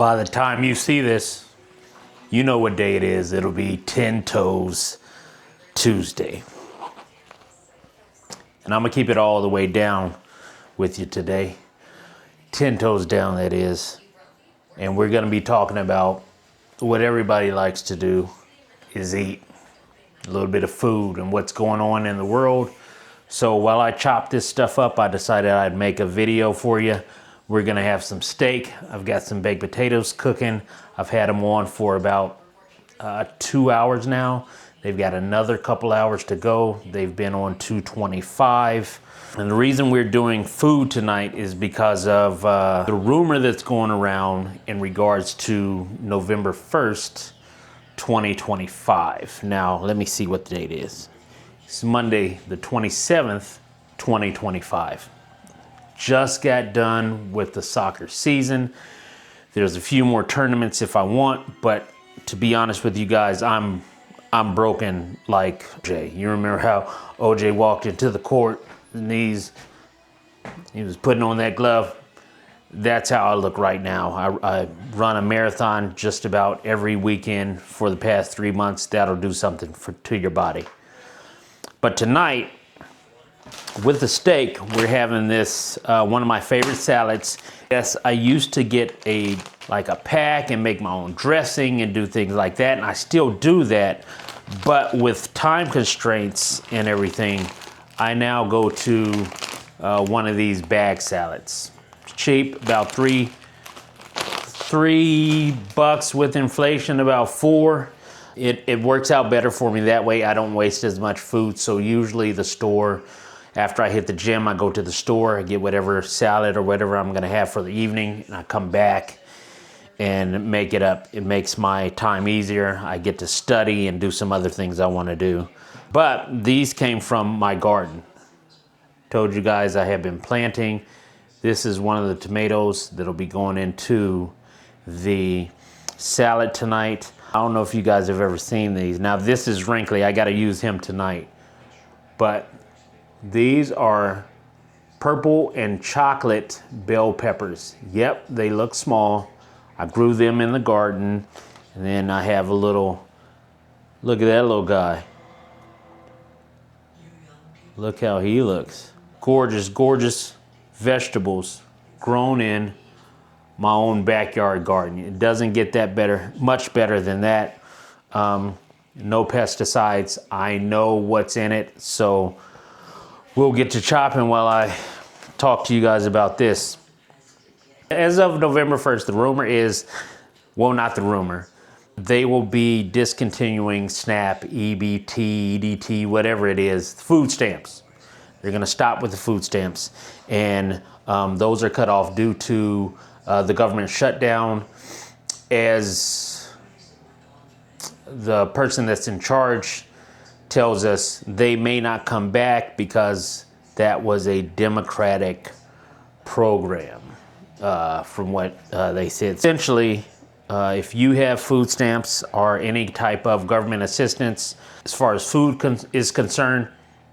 By the time you see this, you know what day it is. It'll be 10 Toes Tuesday. And I'm gonna keep it all the way down with you today. 10 toes down, that is. And we're gonna be talking about what everybody likes to do is eat. A little bit of food and what's going on in the world. So while I chop this stuff up, I decided I'd make a video for you. We're gonna have some steak. I've got some baked potatoes cooking. I've had them on for about 2 hours now. They've got another couple hours to go. They've been on 225. And the reason we're doing food tonight is because of the rumor that's going around in regards to November 1st, 2025. Now, let me see what the date is. It's Monday, the 27th, 2025. Just got done with the soccer season. There's a few more tournaments if I want, but to be honest with you guys, I'm broken like OJ. You remember how OJ walked into the court, he was putting on that glove? That's how I look right now. I run a marathon just about every weekend for the past 3 months. That'll do something to your body. But tonight, with the steak, we're having this, one of my favorite salads. Yes, I used to get a pack and make my own dressing and do things like that, and I still do that. But with time constraints and everything, I now go to one of these bag salads. Cheap, about $3 with inflation, about $4. It works out better for me that way. I don't waste as much food. So usually the store, after I hit the gym, I go to the store, I get whatever salad or whatever I'm gonna have for the evening, and I come back and make it up. It makes my time easier. I get to study and do some other things I wanna do. But these came from my garden. Told you guys I have been planting. This is one of the tomatoes that'll be going into the salad tonight. I don't know if you guys have ever seen these. Now this is wrinkly, I gotta use him tonight. But these are purple and chocolate bell peppers. Yep, they look small. I grew them in the garden. And then I have a little, look at that little guy. Look how he looks. Gorgeous, gorgeous vegetables grown in my own backyard garden. It doesn't get that better, much better than that. No pesticides. I know what's in it. So we'll get to chopping while I talk to you guys about this. As of November 1st, the rumor is, well, not the rumor, they will be discontinuing SNAP, EBT, EDT, whatever it is, food stamps. They're gonna stop with the food stamps. And those are cut off due to the government shutdown. As the person that's in charge tells us, they may not come back because that was a Democratic program, from what they said. Essentially, if you have food stamps or any type of government assistance, as far as food is concerned,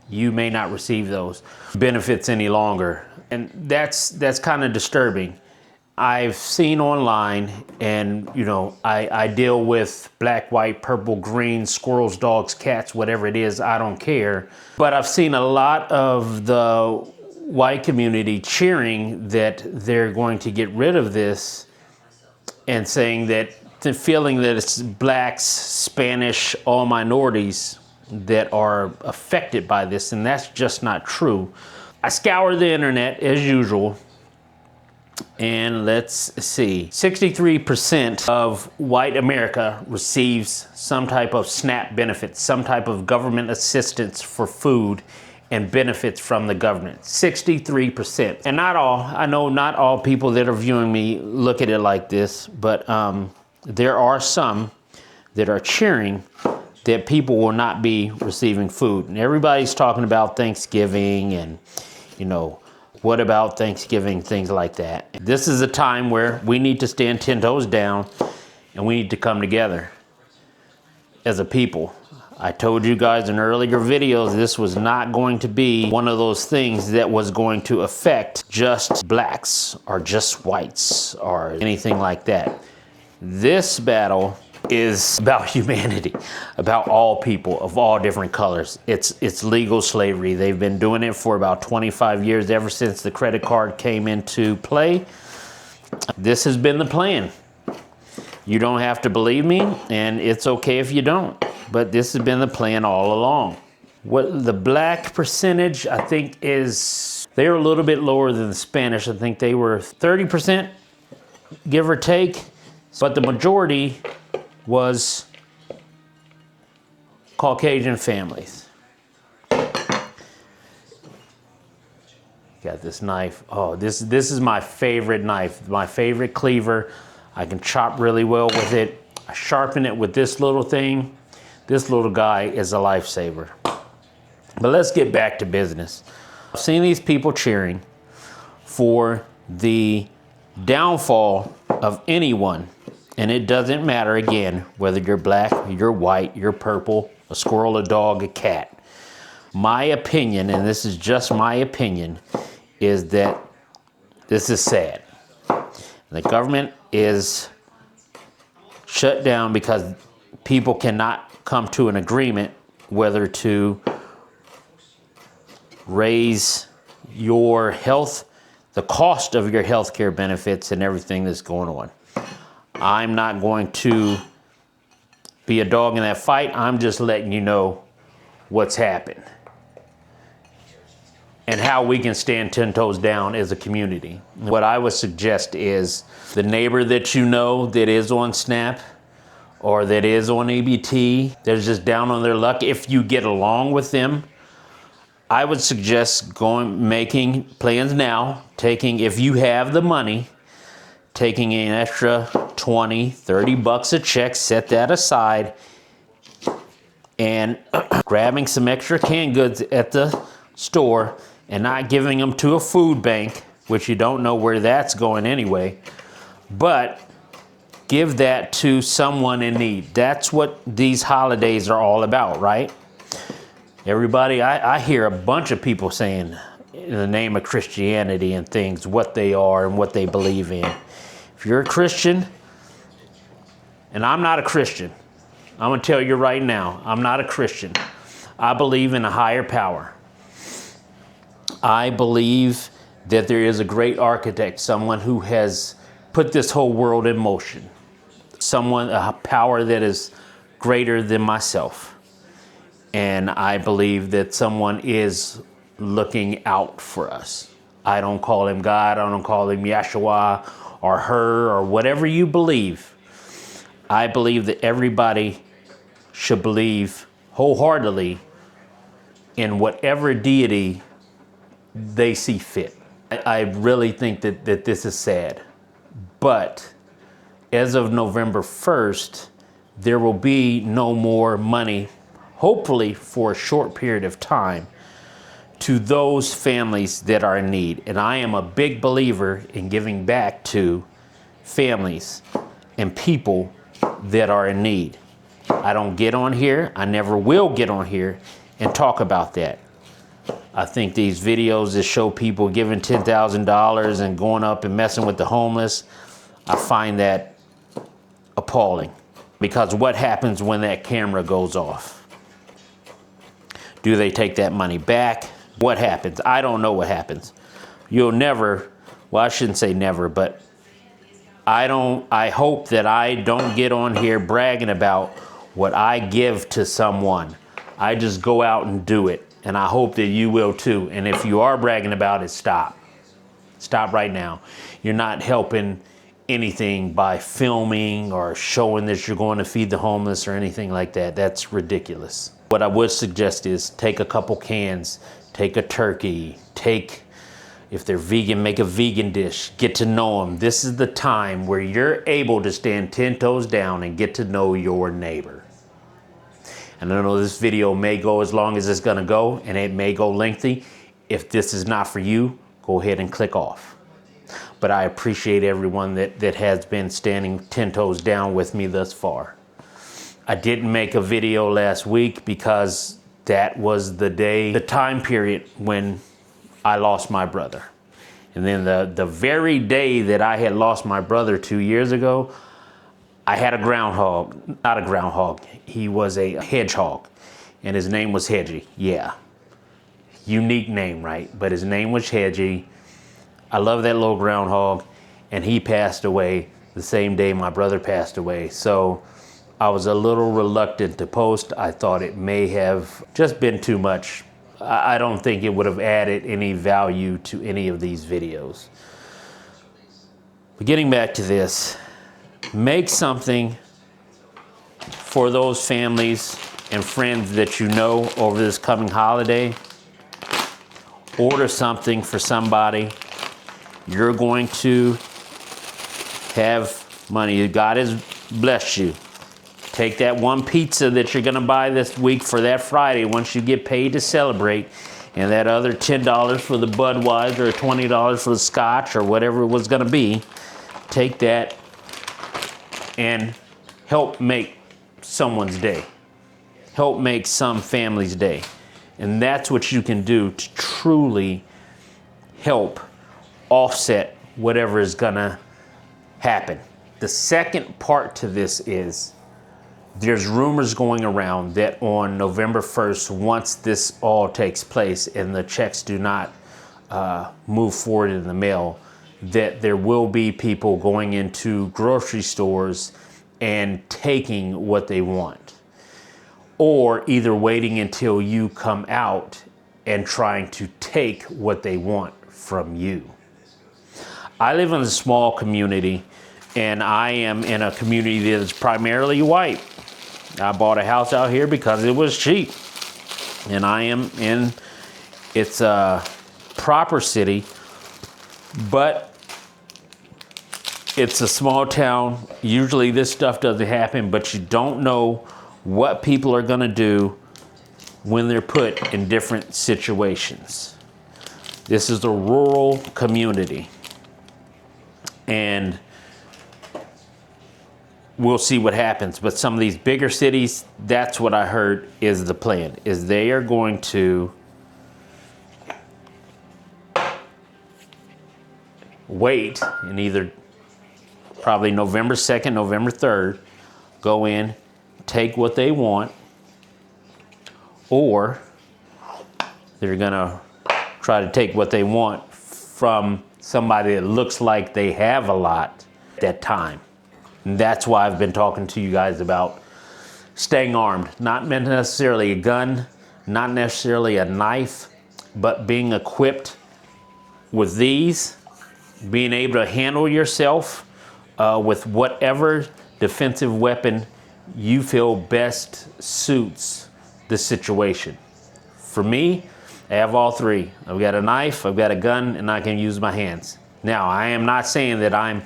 you may not receive those benefits any longer. And that's kind of disturbing. I've seen online, and you know, I deal with black, white, purple, green, squirrels, dogs, cats, whatever it is, I don't care. But I've seen a lot of the white community cheering that they're going to get rid of this and saying that, feeling that it's blacks, Spanish, all minorities that are affected by this, and that's just not true. I scour the internet as usual, and let's see. 63% of white America receives some type of SNAP benefits, some type of government assistance for food and benefits from the government. 63%. And not all, I know not all people that are viewing me look at it like this, but there are some that are cheering that people will not be receiving food. And everybody's talking about Thanksgiving and, you know, what about Thanksgiving, things like that. This is a time where we need to stand 10 toes down and we need to come together as a people. I told you guys in earlier videos, this was not going to be one of those things that was going to affect just blacks or just whites or anything like that. This battle is about humanity, about all people of all different colors. It's legal slavery. They've been doing it for about 25 years, ever since the credit card came into play. This has been the plan. You don't have to believe me, and it's okay if you don't, but this has been the plan all along. What the black percentage, I think, is, they're a little bit lower than the Spanish. I think they were 30%, give or take, but the majority was Caucasian families. Got this knife. Oh, this is my favorite knife, my favorite cleaver. I can chop really well with it. I sharpen it with this little thing. This little guy is a lifesaver. But let's get back to business. I've seen these people cheering for the downfall of anyone. And it doesn't matter, again, whether you're black, you're white, you're purple, a squirrel, a dog, a cat. My opinion, and this is just my opinion, is that this is sad. The government is shut down because people cannot come to an agreement whether to raise your health, the cost of your health care benefits and everything that's going on. I'm not going to be a dog in that fight. I'm just letting you know what's happened and how we can stand 10 toes down as a community. What I would suggest is the neighbor that you know that is on SNAP or that is on EBT, that's just down on their luck, if you get along with them, I would suggest making plans now, if you have the money, taking an extra 20, 30 bucks a check, set that aside, and grabbing some extra canned goods at the store and not giving them to a food bank, which you don't know where that's going anyway, but give that to someone in need. That's what these holidays are all about, right? Everybody, I hear a bunch of people saying in the name of Christianity and things, what they are and what they believe in. If you're a Christian, and I'm not a Christian, I'm gonna tell you right now, I'm not a Christian. I believe in a higher power. I believe that there is a great architect, someone who has put this whole world in motion. A power that is greater than myself. And I believe that someone is looking out for us. I don't call him God, I don't call him Yeshua or her or whatever you believe. I believe that everybody should believe wholeheartedly in whatever deity they see fit. I really think that this is sad. But as of November 1st, there will be no more money, hopefully for a short period of time, to those families that are in need. And I am a big believer in giving back to families and people that are in need. I don't get on here, I never will get on here and talk about that. I think these videos that show people giving $10,000 and going up and messing with the homeless, I find that appalling. Because what happens when that camera goes off? Do they take that money back? What happens? I don't know what happens. You'll never, well, I shouldn't say never, but I hope that I don't get on here bragging about what I give to someone. I just go out and do it. And I hope that you will too. And if you are bragging about it, stop. Stop right now. You're not helping anything by filming or showing that you're going to feed the homeless or anything like that. That's ridiculous. What I would suggest is take a couple cans, take a turkey, if they're vegan, make a vegan dish, get to know them. This is the time where you're able to stand 10 toes down and get to know your neighbor. And I know this video may go as long as it's gonna go, and it may go lengthy. If this is not for you, go ahead and click off. But I appreciate everyone that has been standing 10 toes down with me thus far. I didn't make a video last week because that was the time period when I lost my brother. And then the very day that I had lost my brother 2 years ago, I had a groundhog, not a groundhog. He was a hedgehog, and his name was Hedgie. Yeah, unique name, right? But his name was Hedgie. I love that little groundhog, and he passed away the same day my brother passed away. So I was a little reluctant to post. I thought it may have just been too much. I don't think it would have added any value to any of these videos. But getting back to this, make something for those families and friends that you know over this coming holiday. Order something for somebody. You're going to have money. God has blessed you. Take that one pizza that you're gonna buy this week for that Friday once you get paid to celebrate, and that other $10 for the Budweiser or $20 for the Scotch or whatever it was gonna be. Take that and help make someone's day. Help make some family's day. And that's what you can do to truly help offset whatever is gonna happen. The second part to this is there's rumors going around that on November 1st, once this all takes place and the checks do not move forward in the mail, that there will be people going into grocery stores and taking what they want, or either waiting until you come out and trying to take what they want from you. I live in a small community, and I am in a community that is primarily white. I bought a house out here because it was cheap, and I am in its proper city, but it's a small town. Usually this stuff doesn't happen, but you don't know what people are gonna do when they're put in different situations. This is a rural community, and we'll see what happens. But some of these bigger cities, that's what I heard is the plan, is they are going to wait and either probably November 2nd, November 3rd, go in, take what they want, or they're gonna try to take what they want from somebody that looks like they have a lot at that time. And that's why I've been talking to you guys about staying armed. Not necessarily a gun, not necessarily a knife, but being equipped with these, being able to handle yourself with whatever defensive weapon you feel best suits the situation. For me, I have all three. I've got a knife, I've got a gun, and I can use my hands. Now, I am not saying that I'm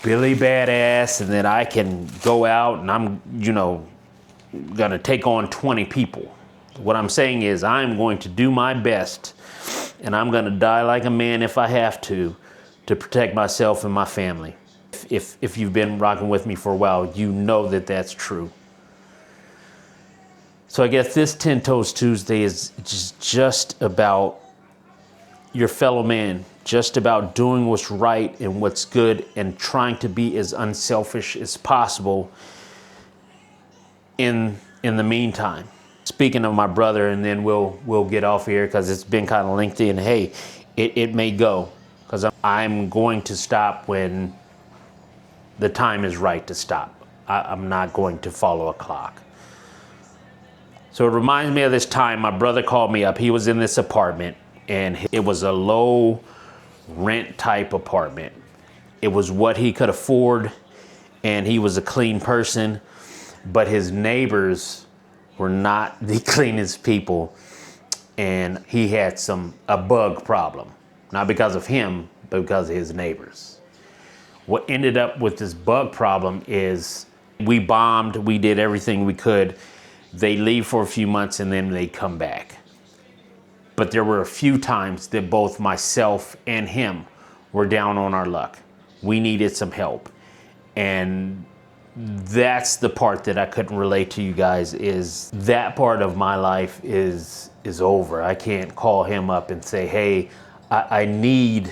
Billy Badass and that I can go out and I'm, gonna take on 20 people. What I'm saying is I'm going to do my best, and I'm gonna die like a man if I have to protect myself and my family. If you've been rocking with me for a while, you know that that's true. So I guess this 10 Toes Tuesday is just about your fellow man, just about doing what's right and what's good and trying to be as unselfish as possible in the meantime. Speaking of my brother, and then we'll get off here because it's been kind of lengthy, and hey, it may go because I'm going to stop when the time is right to stop. I'm not going to follow a clock. So it reminds me of this time my brother called me up. He was in this apartment, and it was a low rent type apartment. It was what he could afford, and he was a clean person, but his neighbors were not the cleanest people, and he had a bug problem. Not because of him, but because of his neighbors. What ended up with this bug problem is we bombed, we did everything we could. They leave for a few months and then they come back. But there were a few times that both myself and him were down on our luck. We needed some help. And that's the part that I couldn't relate to you guys, is that part of my life is over. I can't call him up and say, hey, I need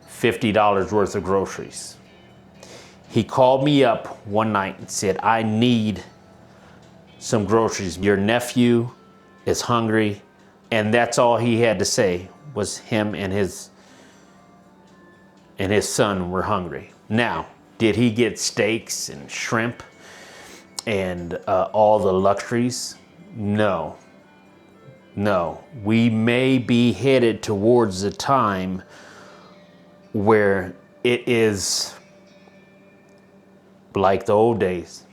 $50 worth of groceries. He called me up one night and said, I need some groceries. Your nephew is hungry. And that's all he had to say, was him and his son were hungry. Now, did he get steaks and shrimp and all the luxuries? No. No. We may be headed towards a time where it is like the old days.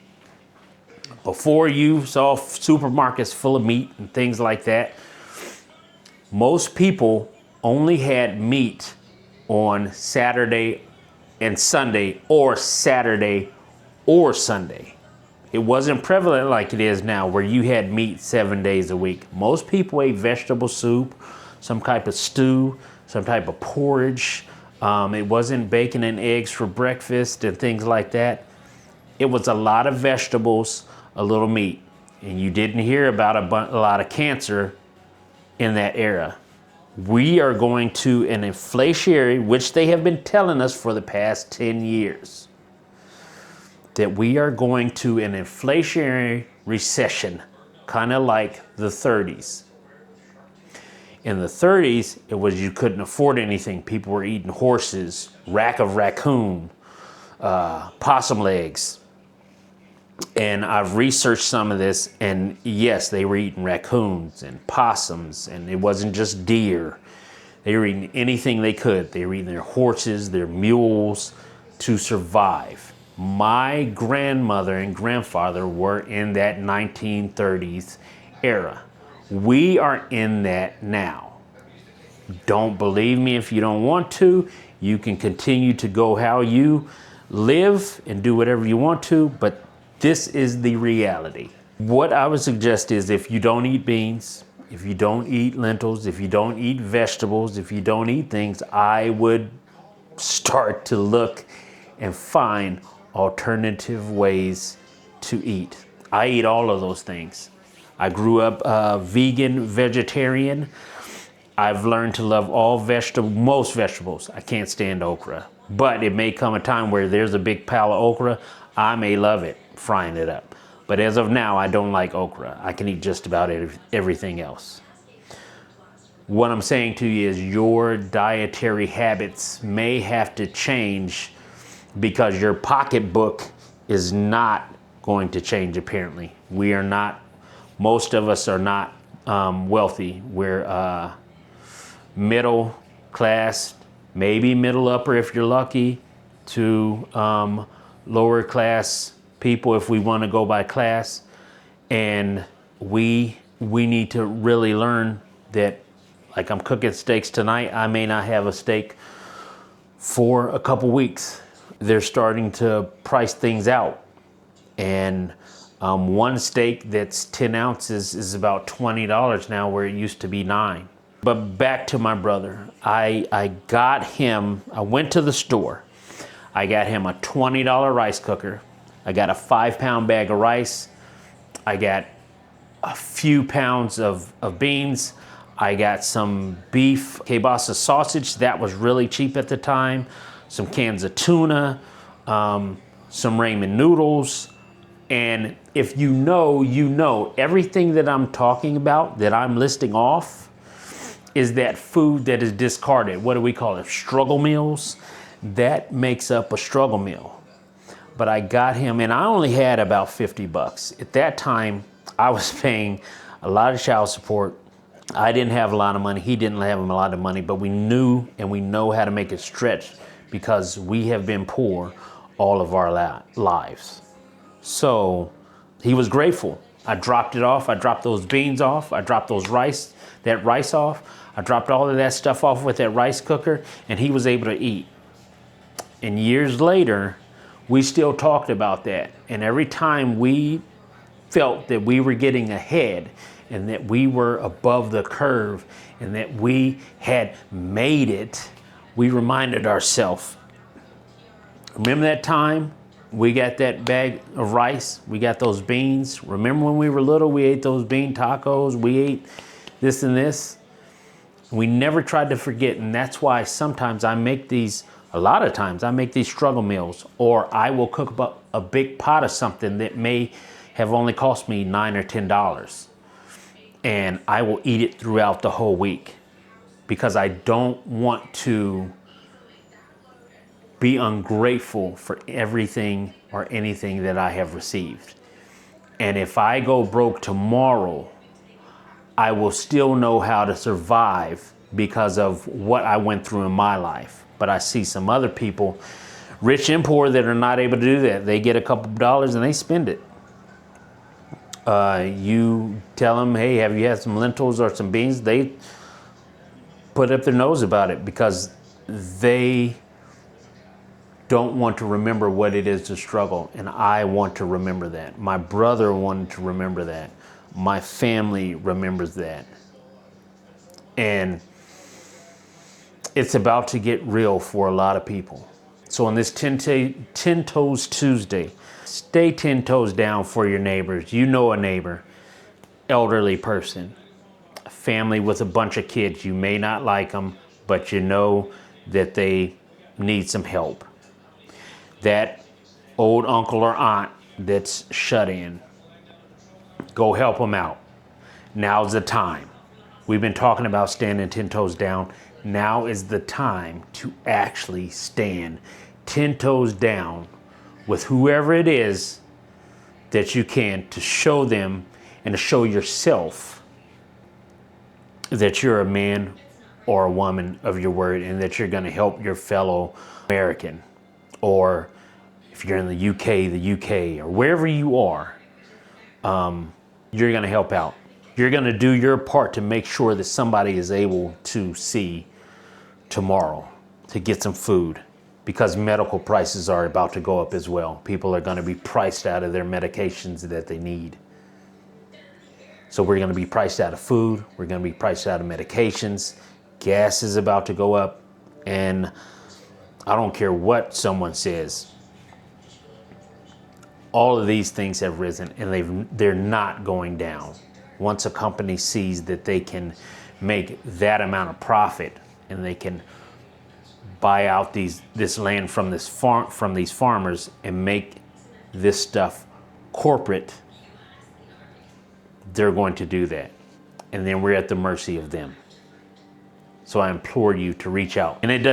Before you saw supermarkets full of meat and things like that, most people only had meat on Saturday and Sunday, or Saturday or Sunday. It wasn't prevalent like it is now, where you had meat 7 days a week. Most people ate vegetable soup, some type of stew, some type of porridge. It wasn't bacon and eggs for breakfast and things like that. It was a lot of vegetables, a little meat. And you didn't hear about a lot of cancer in that era. We are going to an inflationary, which they have been telling us for the past 10 years, that we are going to an inflationary recession, kind of like the 30s. In the 30s, it was you couldn't afford anything. People were eating horses, rack of raccoon, possum legs. And I've researched some of this, and yes, they were eating raccoons and possums, and it wasn't just deer. They were eating anything they could. They were eating their horses, their mules to survive. My grandmother and grandfather were in that 1930s era. We are in that now. Don't believe me if you don't want to. You can continue to go how you live and do whatever you want to, but this is the reality. What I would suggest is, if you don't eat beans, if you don't eat lentils, if you don't eat vegetables, if you don't eat things, I would start to look and find alternative ways to eat. I eat all of those things. I grew up vegan, vegetarian. I've learned to love most vegetables. I can't stand okra, but it may come a time where there's a big pile of okra. I may love it, frying it up. But as of now, I don't like okra. I can eat just about everything else. What I'm saying to you is your dietary habits may have to change, because your pocketbook is not going to change, apparently. We are not, most of us are not wealthy. We're middle class, maybe middle upper if you're lucky, to lower class people if we want to go by class. And we need to really learn that, like I'm cooking steaks tonight, I may not have a steak for a couple weeks. They're starting to price things out. And one steak that's 10 ounces is about $20 now, where it used to be $9. But back to my brother. I got him, I went to the store. I got him a $20 rice cooker. I got a 5-pound bag of rice. I got a few pounds of beans. I got some beef kielbasa sausage. That was really cheap at the time. Some cans of tuna, some ramen noodles. And if you know, you know, everything that I'm talking about, that I'm listing off, is that food that is discarded. What do we call it? Struggle meals. That makes up a struggle meal. But I got him, and I only had about 50 bucks. At that time, I was paying a lot of child support. I didn't have a lot of money. He didn't have a lot of money, but we knew and we know how to make it stretch, because we have been poor all of our lives. So he was grateful. I dropped it off. I dropped those beans off. I dropped that rice off. I dropped all of that stuff off with that rice cooker, and he was able to eat. And years later, we still talked about that. And every time we felt that we were getting ahead and that we were above the curve and that we had made it, we reminded ourselves, remember that time we got that bag of rice, we got those beans? Remember when we were little, we ate those bean tacos, we ate this and this? We never tried to forget, and that's why sometimes I make these A lot of times I make these struggle meals, or I will cook up a big pot of something that may have only cost me $9 or $10. And I will eat it throughout the whole week because I don't want to be ungrateful for everything or anything that I have received. And if I go broke tomorrow, I will still know how to survive because of what I went through in my life. But I see some other people, rich and poor, that are not able to do that. They get a couple of dollars and they spend it. You tell them, hey, have you had some lentils or some beans? They put up their nose about it because they don't want to remember what it is to struggle. And I want to remember that. My brother wanted to remember that. My family remembers that. And it's about to get real for a lot of people. So on this 10 Toes Tuesday, stay 10 toes down for your neighbors. You know a neighbor, elderly person, a family with a bunch of kids. You may not like them, but you know that they need some help. That old uncle or aunt that's shut in, go help them out. Now's the time. We've been talking about standing 10 toes down. Now is the time to actually stand 10 toes down with whoever it is that you can, to show them and to show yourself that you're a man or a woman of your word and that you're going to help your fellow American. Or if you're in the UK, or wherever you are, you're going to help out. You're going to do your part to make sure that somebody is able to see tomorrow, to get some food, because medical prices are about to go up as well. People are going to be priced out of their medications that they need. So we're going to be priced out of food. We're going to be priced out of medications. Gas is about to go up. And I don't care what someone says. All of these things have risen, and they're not going down. Once a company sees that they can make that amount of profit and they can buy out this land from these farmers and make this stuff corporate, they're going to do that. And then we're at the mercy of them. So I implore you to reach out. And it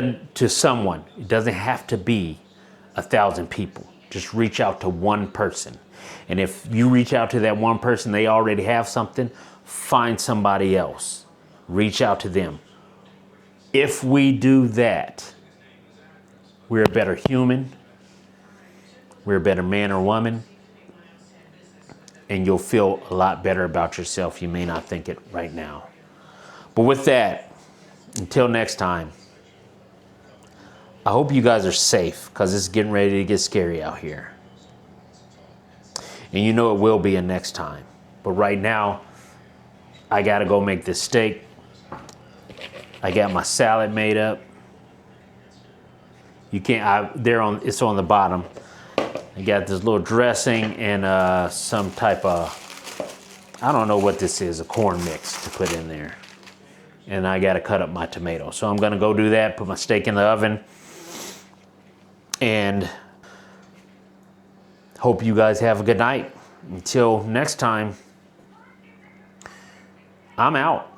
doesn't have to be 1,000 people. Just reach out to one person. And if you reach out to that one person, they already have something, find somebody else. Reach out to them. If we do that, we're a better human. We're a better man or woman. And you'll feel a lot better about yourself. You may not think it right now. But with that, until next time, I hope you guys are safe, because it's getting ready to get scary out here. And you know it will be a next time. But right now, I got to go make this steak. I got my salad made up. You can't, it's on the bottom. I got this little dressing and some type of, I don't know what this is, a corn mix to put in there. And I got to cut up my tomato. So I'm going to go do that, put my steak in the oven. And hope you guys have a good night. Until next time, I'm out.